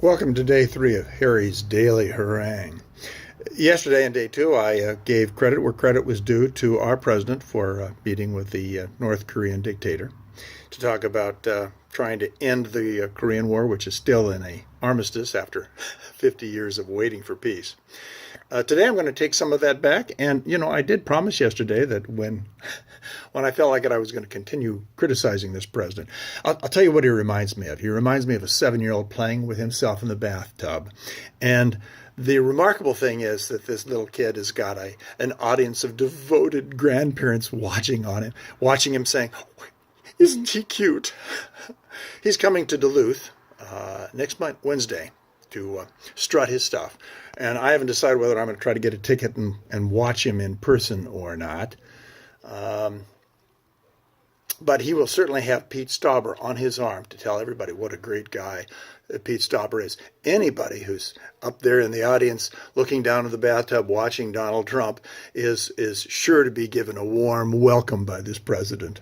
Welcome to day 3 of Harry's Daily Harangue. Yesterday in day 2, I gave credit where credit was due to our president for meeting with the North Korean dictator to talk about trying to end the Korean War, which is still in a armistice after 50 years of waiting for peace. Today I'm going to take some of that back, and I did promise yesterday that when I felt like it, I was going to continue criticizing this president. I'll tell you what he reminds me of. He reminds me of a 7-year-old playing with himself in the bathtub, and the remarkable thing is that this little kid has got an audience of devoted grandparents watching him saying, "Isn't he cute?" He's coming to Duluth next month, Wednesday, to strut his stuff. And I haven't decided whether I'm going to try to get a ticket and watch him in person or not. But he will certainly have Pete Stauber on his arm to tell everybody what a great guy Pete Stauber is. Anybody who's up there in the audience looking down in the bathtub watching Donald Trump is sure to be given a warm welcome by this president.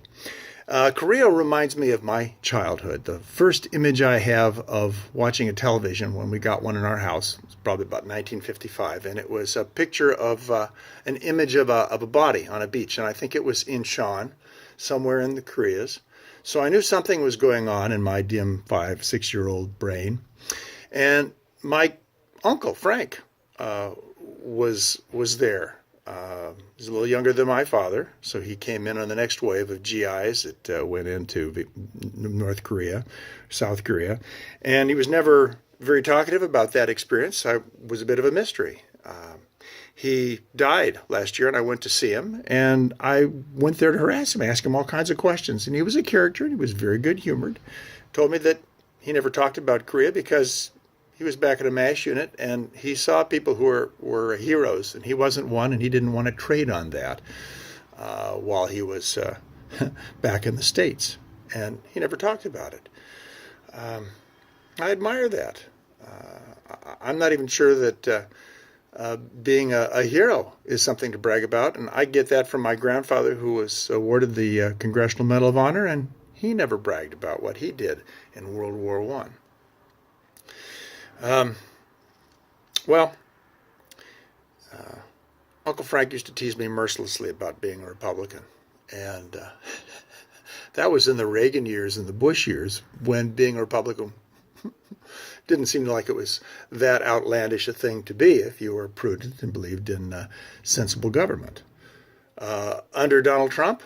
Korea reminds me of my childhood. The first image I have of watching a television when we got one in our house was probably about 1955, and it was a picture of an image of a body on a beach, and I think it was Incheon, somewhere in the Koreas. So I knew something was going on in my dim 5, 6-year-old brain, and my uncle Frank was there. He's a little younger than my father, so he came in on the next wave of GIs that went into North Korea, South Korea, and he was never very talkative about that experience. I was a bit of a mystery. He died last year, and I went to see him, and I went there to harass him, ask him all kinds of questions, and he was a character, and he was very good-humored. Told me that he never talked about Korea because he was back at a MASH unit, and he saw people who were heroes, and he wasn't one, and he didn't want to trade on that while he was back in the States. And he never talked about it. I admire that. I'm not even sure that being a hero is something to brag about, and I get that from my grandfather, who was awarded the Congressional Medal of Honor, and he never bragged about what he did in World War I. Uncle Frank used to tease me mercilessly about being a Republican. And that was in the Reagan years and the Bush years, when being a Republican didn't seem like it was that outlandish a thing to be if you were prudent and believed in sensible government. Under Donald Trump,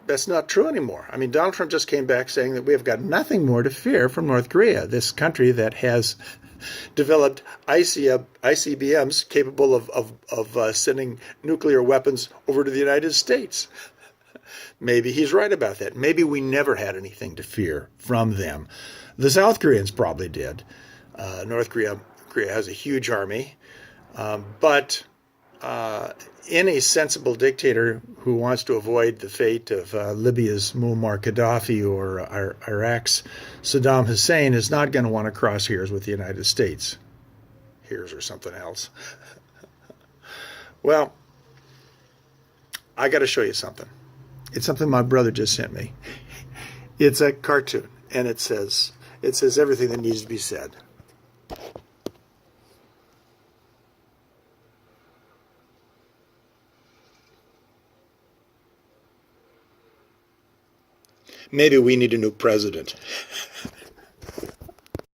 that's not true anymore. I mean, Donald Trump just came back saying that we have got nothing more to fear from North Korea, this country that has developed ICBMs capable of sending nuclear weapons over to the United States. Maybe he's right about that. Maybe we never had anything to fear from them. The South Koreans probably did. North Korea has a huge army, but any sensible dictator who wants to avoid the fate of Libya's Muammar Gaddafi or Iraq's Saddam Hussein is not going to want to cross hairs with the United States. Hairs or something else. Well, I got to show you something. It's something my brother just sent me. It's a cartoon, and it says everything that needs to be said. Maybe we need a new president.